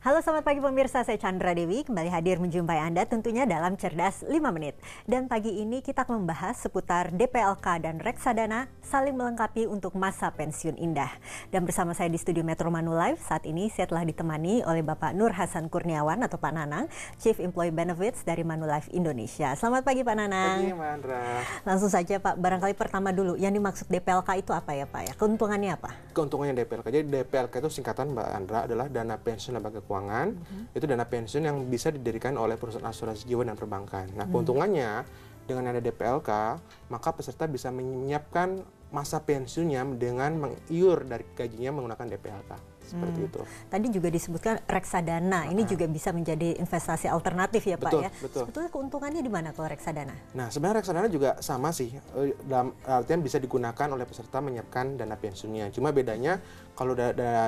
Halo selamat pagi pemirsa, saya Chandra Dewi kembali hadir menjumpai Anda tentunya dalam Cerdas 5 Menit. Dan pagi ini kita akan membahas seputar DPLK dan reksadana saling melengkapi untuk masa pensiun indah. Dan bersama saya di studio Metro Manulife saat ini saya telah ditemani oleh Bapak Nur Hasan Kurniawan atau Pak Nanang, Chief Employee Benefits dari Manulife Indonesia. Selamat pagi Pak Nanang. Pagi Mbak Andra. Langsung saja Pak, barangkali pertama dulu yang dimaksud DPLK itu apa ya Pak ya? Keuntungannya apa? Keuntungannya DPLK. Jadi DPLK itu singkatan Mbak Andra adalah dana pensiun lembaga keuangan. Itu dana pensiun yang bisa didirikan oleh perusahaan asuransi jiwa dan perbankan. Nah, keuntungannya dengan ada DPLK, maka peserta bisa menyiapkan masa pensiunnya dengan mengiur dari gajinya menggunakan DPLK. Seperti itu. Tadi juga disebutkan reksadana, ini juga bisa menjadi investasi alternatif ya Pak Betul, ya? betul. Sebetulnya keuntungannya di mana kalau reksadana? Nah, sebenarnya reksadana juga sama sih, dalam artian bisa digunakan oleh peserta menyiapkan dana pensiunnya. Cuma bedanya kalau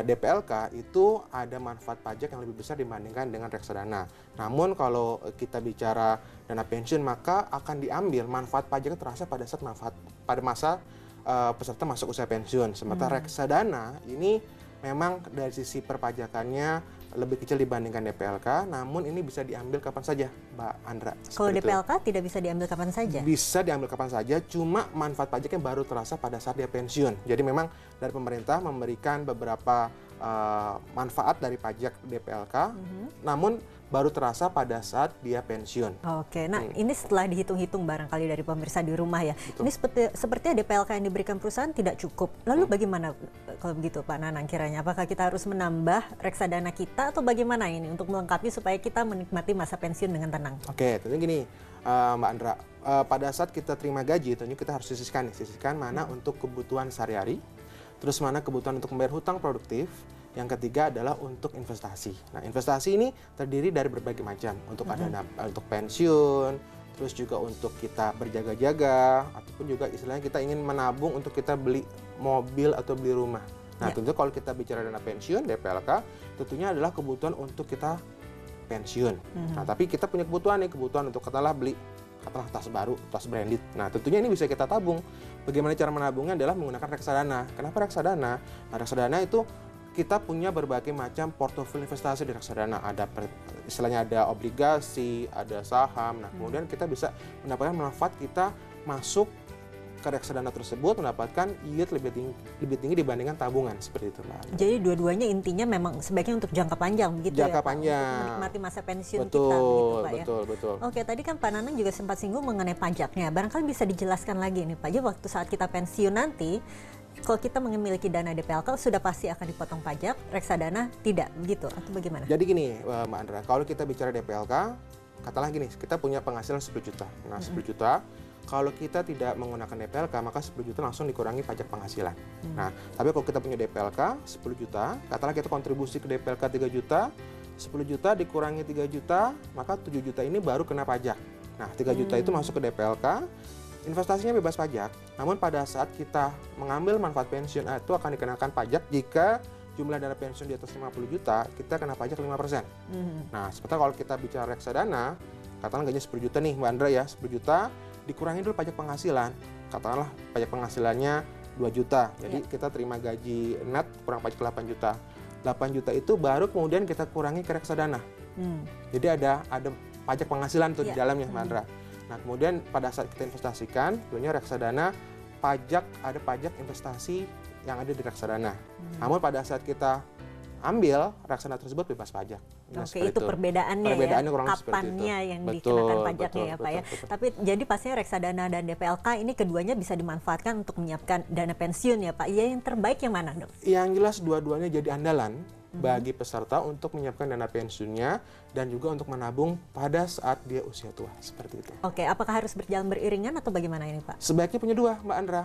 DPLK itu ada manfaat pajak yang lebih besar dibandingkan dengan reksadana. Namun kalau kita bicara dana pensiun, maka akan diambil manfaat pajaknya terasa pada saat pada masa peserta masuk usia pensiun. Sementara reksadana ini memang dari sisi perpajakannya lebih kecil dibandingkan DPLK, namun ini bisa diambil kapan saja, Mbak Andra. Kalau DPLK tidak bisa diambil kapan saja? Bisa diambil kapan saja, cuma manfaat pajaknya baru terasa pada saat dia pensiun. Jadi memang dari pemerintah memberikan beberapa manfaat dari pajak DPLK, namun baru terasa pada saat dia pensiun. Oke, nah ini setelah dihitung-hitung barangkali dari pemirsa di rumah ya. Betul. Ini sepertinya DPLK yang diberikan perusahaan tidak cukup. Lalu bagaimana kalau begitu Pak Nanang kiranya? Apakah kita harus menambah reksadana kita atau bagaimana ini untuk melengkapi supaya kita menikmati masa pensiun dengan tenang? Oke, tentunya gini Mbak Andra, pada saat kita terima gaji tentunya kita harus sisihkan mana untuk kebutuhan sehari-hari, terus mana kebutuhan untuk membayar hutang produktif. Yang ketiga adalah untuk investasi. Nah, investasi ini terdiri dari berbagai macam. Untuk ada untuk pensiun, terus juga untuk kita berjaga-jaga, ataupun juga istilahnya kita ingin menabung untuk kita beli mobil atau beli rumah. Nah, tentu kalau kita bicara dana pensiun, DPLK, tentunya adalah kebutuhan untuk kita pensiun. Nah, tapi kita punya kebutuhan untuk katakanlah beli tas baru, tas branded. Nah, tentunya ini bisa kita tabung. Bagaimana cara menabungnya adalah menggunakan reksadana. Kenapa reksadana? Nah, reksadana itu kita punya berbagai macam portofolio investasi di reksadana. Istilahnya ada obligasi, ada saham. Nah, kemudian kita bisa mendapatkan manfaat kita masuk ke reksadana tersebut mendapatkan yield lebih tinggi dibandingkan tabungan, seperti itu, Mbak. Jadi dua-duanya intinya memang sebaiknya untuk jangka panjang begitu jangka ya Pak? panjang. Untuk menikmati masa pensiun betul, kita begitu Pak ya? Betul. Oke, tadi kan Pak Nanang juga sempat singgung mengenai pajaknya. Barangkali bisa dijelaskan lagi nih Pak, jadi waktu saat kita pensiun nanti, kalau kita memiliki dana DPLK sudah pasti akan dipotong pajak, reksadana tidak begitu atau bagaimana? Jadi gini Mbak Andra, kalau kita bicara DPLK, katakanlah gini, kita punya penghasilan 10 juta. Nah, 10 juta, kalau kita tidak menggunakan DPLK, maka 10 juta langsung dikurangi pajak penghasilan. Nah, tapi kalau kita punya DPLK 10 juta, katakanlah kita kontribusi ke DPLK 3 juta, 10 juta dikurangi 3 juta, maka 7 juta ini baru kena pajak. Nah, 3 juta itu masuk ke DPLK, investasinya bebas pajak, namun pada saat kita mengambil manfaat pensiun itu akan dikenakan pajak jika jumlah dana pensiun di atas 50 juta, kita kena pajak 5%. Nah, sementara kalau kita bicara reksadana, katakanlah gajinya 10 juta nih Mbak Andra ya, 10 juta, dikurangi dulu pajak penghasilan, katakanlah pajak penghasilannya 2 juta, jadi kita terima gaji net kurang pajak 8 juta. 8 juta itu baru kemudian kita kurangi ke reksadana. Jadi ada pajak penghasilan tuh di dalamnya Mbak Andra. Nah, kemudian pada saat kita investasikan, tentunya reksadana ada pajak investasi yang ada di reksadana. Namun pada saat kita ambil reksadana tersebut bebas pajak. Nah, Oke, itu perbedaannya ya, kapannya yang dikenakan pajaknya ya Pak ya. Tapi jadi pastinya reksadana dan DPLK ini keduanya bisa dimanfaatkan untuk menyiapkan dana pensiun ya Pak. Ya, yang terbaik yang mana dok? Yang jelas dua-duanya jadi andalan bagi peserta untuk menyiapkan dana pensiunnya dan juga untuk menabung pada saat dia usia tua, seperti itu. Oke, apakah harus berjalan beriringan atau bagaimana ini Pak? Sebaiknya punya dua Mbak Andra.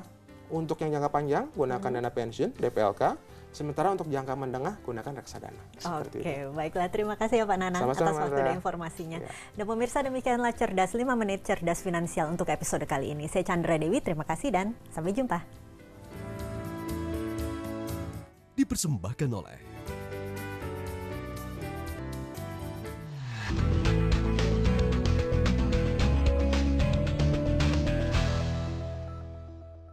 Untuk yang jangka panjang gunakan dana pensiun DPLK, sementara untuk jangka menengah gunakan reksadana. Oke, baiklah, terima kasih ya Pak Nanang atas waktu dan informasinya. Dan pemirsa, demikianlah Cerdas 5 Menit Cerdas Finansial untuk episode kali ini. Saya Chandra Dewi, terima kasih dan sampai jumpa. Dipersembahkan oleh